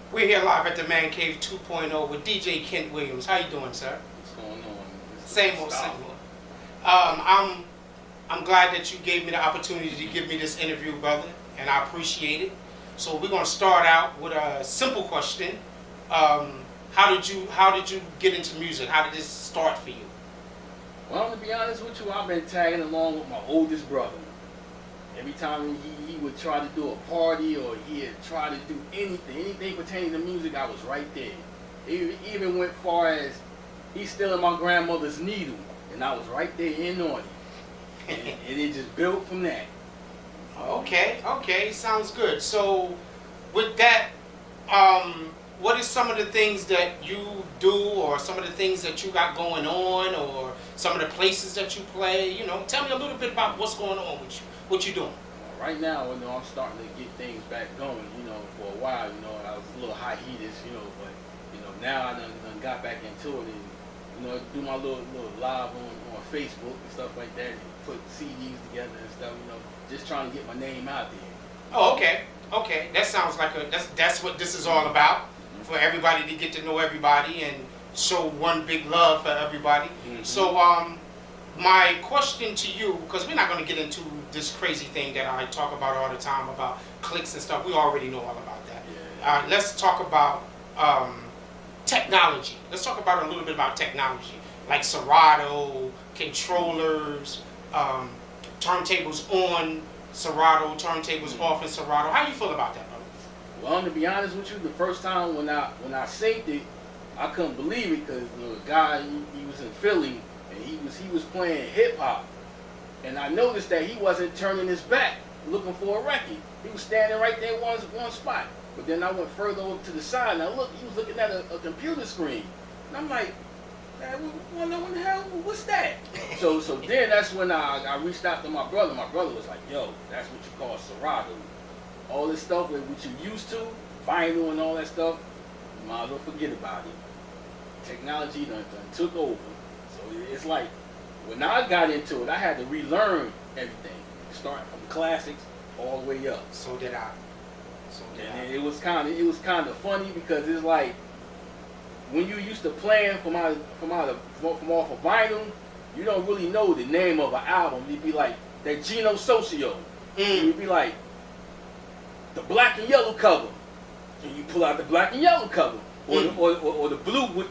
We're here live at the Man Cave 2.0 with DJ Kent Williams. How you doing, sir? What's going on? Same old, same old. I'm glad that you gave me the opportunity to give me this interview, brother, and I appreciate it. So we're gonna start out with a simple question. How did you get into music? How did this start for you? Well, to be honest with you, I've been tagging along with my oldest brother. Every time he would try to do a party or he'd try to do anything pertaining to music, I was right there. He even went far as he's stealing my grandmother's needle, and I was right there in on it. And it just built from that. Okay, sounds good. So with that, what is some of the things that you do, or some of the things that you got going on, or some of the places that you play? You know, tell me a little bit about what's going on with you, what you doing. Right now, I'm starting to get things back going. For a while, I was a little high-heated, but now I done got back into it, and do my little live on Facebook and stuff like that, and put CDs together and stuff. Just trying to get my name out there. Oh, okay. That sounds like that's what this is all about. For everybody to get to know everybody and show one big love for everybody. Mm-hmm. So my question to you, because we're not going to get into this crazy thing that I talk about all the time about clicks and stuff. We already know all about that. Yeah. Let's talk about technology. Let's talk about a little bit about technology, like Serato, controllers, turntables on Serato, turntables off in Serato. How do you feel about that, brother? Well, to be honest with you, the first time when I synced it, I couldn't believe it, because the guy, he was in Philly, and he was playing hip hop, and I noticed that he wasn't turning his back looking for a record. He was standing right there one spot. But then I went further over to the side, and he was looking at a computer screen, and I'm like, man, what the hell? What's that? So then that's when I reached out to my brother. My brother was like, yo, that's what you call Serato. All this stuff that what you used to, vinyl and all that stuff, you might as well forget about it. Technology done took over. So it's like, when I got into it, I had to relearn everything. Start from the classics all the way up. So did I. And it was kind of funny, because it's like, when you used to playing from off of vinyl, you don't really know the name of an album. You'd be like that Geno Socio. You'd be like the black and yellow cover, and you pull out the black and yellow cover, or the blue with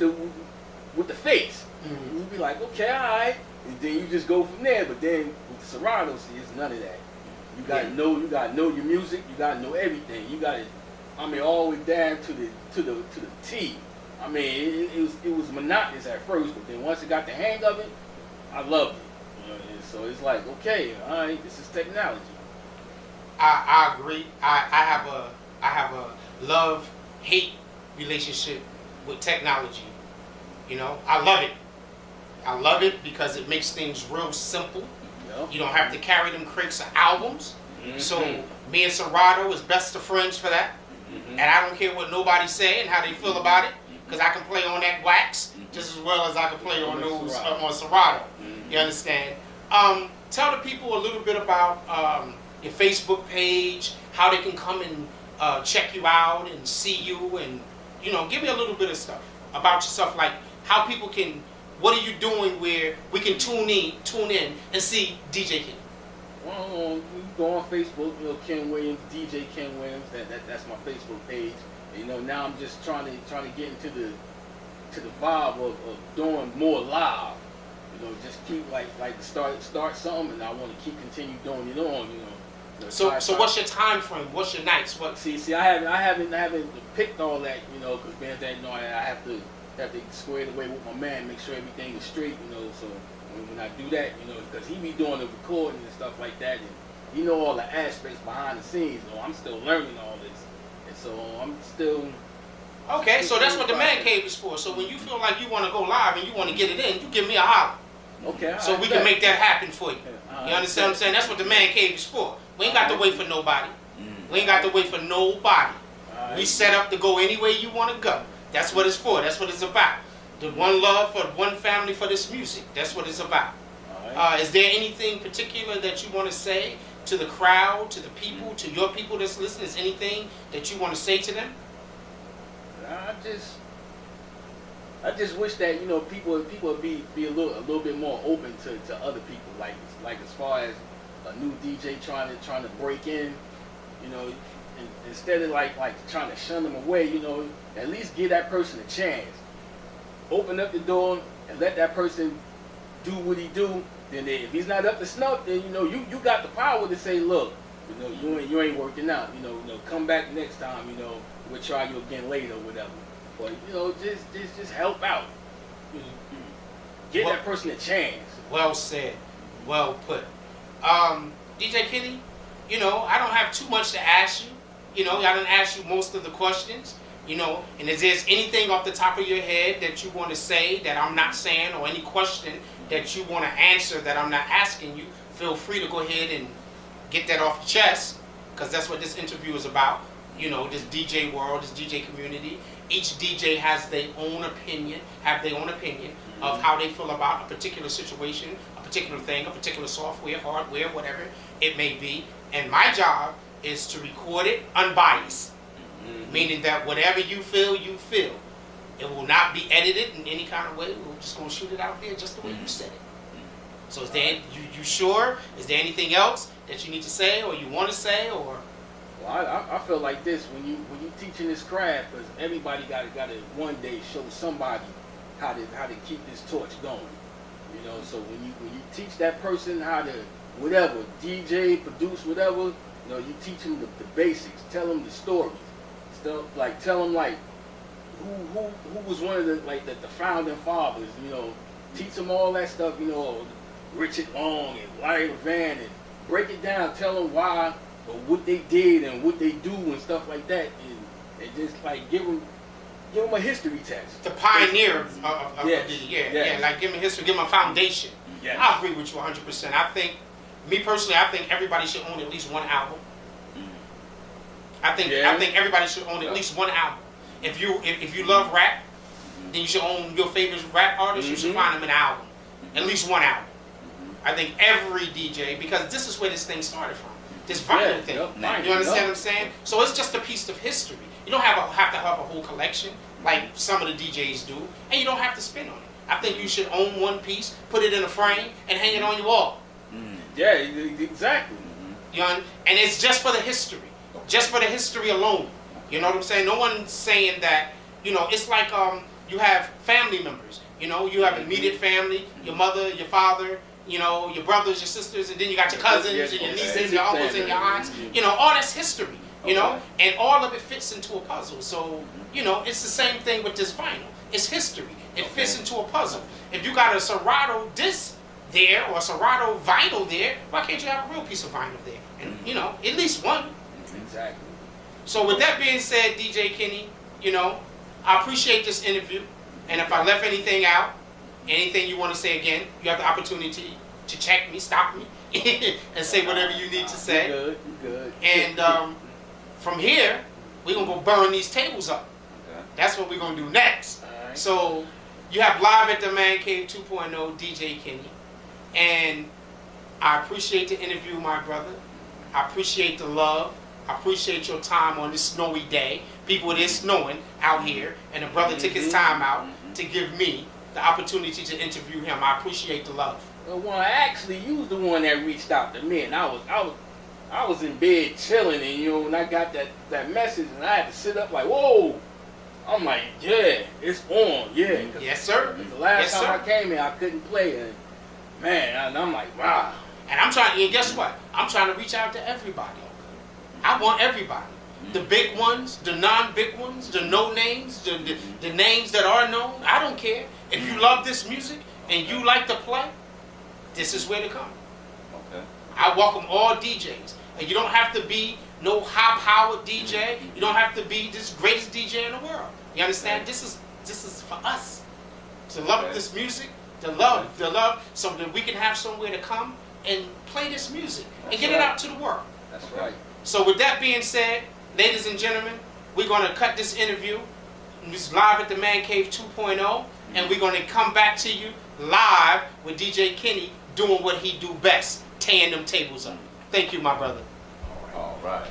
the face. You'd be like, okay, all right, and then you just go from there. But then with the Serato, see, it's none of that. You gotta know your music. You gotta know everything. You gotta, all the way down to the T. It was monotonous at first, but then once I got the hang of it, I loved it. And so it's like, okay, all right, this is technology. I agree. I have a love-hate relationship with technology. I love it. I love it because it makes things real simple. Yep. You don't have to carry them crates of albums. Mm-hmm. So me and Serato is best of friends for that. Mm-hmm. And I don't care what nobody say and how they feel about it, because I can play on that wax just as well as I can play on those on Serato. You understand? Tell the people a little bit about your Facebook page, how they can come and check you out and see you, and give me a little bit of stuff about yourself, like how people can. What are you doing where we can tune in and see DJ Ken? Well, you go on Facebook, Ken Williams, DJ Ken Williams. That's my Facebook page. And, now I'm just trying to get into the vibe of doing more live. Just keep like start something, and I want to continue doing it on. So what's your time frame? What's your nights? What? See, I haven't picked all that. Because being that I have to square it away with my man, make sure everything is straight. So when I do that, because he be doing the recording and stuff like that, and he know all the aspects behind the scenes. I'm still learning all this, and so I'm still. Okay, so that's what the Man Cave is for. So when you feel like you want to go live and you want to get it in, you give me a holler. Okay. So we can make that happen for you. You understand what I'm saying? That's what the Man Cave is for. We ain't got to wait for nobody. We ain't got to wait for nobody. We set up to go any way you want to go. That's what it's for. That's what it's about. The one love for one family for this music. That's what it's about. Is there anything particular that you want to say to the crowd, to the people, to your people that's listening? Is anything that you want to say to them? I just wish that people would be a little bit more open to other people. Like as far as a new DJ trying to break in, instead of like trying to shun them away, at least give that person a chance. Open up the door and let that person do what he do. Then if he's not up to snuff, then you got the power to say, look, you ain't working out. Come back next time. We'll try you again later or whatever. But just help out. Give that person a chance. Well said. Well put. DJ Kenny, I don't have too much to ask you. I didn't ask you most of the questions. And if there's anything off the top of your head that you want to say that I'm not saying, or any question that you want to answer that I'm not asking you, feel free to go ahead and get that off your chest, because that's what this interview is about. This DJ world, this DJ community. Each DJ has their own opinion, of how they feel about a particular situation, a particular thing, a particular software, hardware, whatever it may be. And my job is to record it unbiased, meaning that whatever you feel, it will not be edited in any kind of way. We're just going to shoot it out there just the way you said it. So is there, you sure? Is there anything else that you need to say or you want to say, or? Well, I feel like this when you teaching this craft, because everybody got to one day show somebody how to keep this torch going. So when you teach that person how to whatever DJ, produce, whatever, you teach them the basics. Tell them the stories. Stuff like tell them like who was one of the founding fathers. Teach them all that stuff. Richard Long and Larry Levan, and break it down. Tell them why. Or what they did and what they do and stuff like that, and just give them a history test. The pioneer of like give them history, give them a foundation. Yes. I agree with you 100%. I think everybody should own at least one album. I think everybody should own at least one album. If you love rap, then you should own your favorite rap artist. You should find them an album, at least one album. I think every DJ, because this is where this thing started from. This vinyl thing. You understand what I'm saying? So it's just a piece of history. You don't have to have a whole collection like some of the DJs do, and you don't have to spend on it. I think you should own one piece, put it in a frame, and hang it on your wall. Yeah, exactly. And it's just for the history. Just for the history alone. You know what I'm saying? No one's saying that, it's like you have family members. You have immediate family, your mother, your father, your brothers, your sisters, and then you got your cousins and your nieces, your uncles and your aunts. All that's history, and all of it fits into a puzzle. So, it's the same thing with this vinyl. It's history. It fits into a puzzle. If you got a Serato disc there or a Serato vinyl there, why can't you have a real piece of vinyl there? And, at least one. Exactly. So with that being said, DJ Kenny, I appreciate this interview. And if I left anything out, anything you want to say again, you have the opportunity to check me, stop me, and say whatever you need to say. You good. And from here, we're going to go burn these tables up. Okay. That's what we're going to do next. Alright. So you have Live at the Man Cave 2.0, DJ Kenny. And I appreciate the interview, my brother. I appreciate the love. I appreciate your time on this snowy day. People, it is snowing out here, and the brother took his time out to give me the opportunity to interview him. I appreciate the love. Well, actually, you was the one that reached out to me, and I was in bed chilling, and and I got that message, and I had to sit up like, whoa. I'm like, yeah, it's on, yeah. Yes, sir. The last Yes, time sir. I came here, I couldn't play, and man, and I'm like, wow. And I'm trying, and guess what? I'm trying to reach out to everybody. I want everybody. The big ones, the non-big ones, the no names, the names that are known. I don't care. If you love this music and you like to play, this is where to come. Okay. I welcome all DJs. And you don't have to be no high-powered DJ. You don't have to be this greatest DJ in the world. You understand? This is for us. To love this music, the love, so that we can have somewhere to come and play this music and get it out to the world. That's right. So with that being said, ladies and gentlemen, we're going to cut this interview. It's Live at the Man Cave 2.0, and we're going to come back to you live with DJ Kenny doing what he do best, tearing them tables up. Thank you, my brother. All right.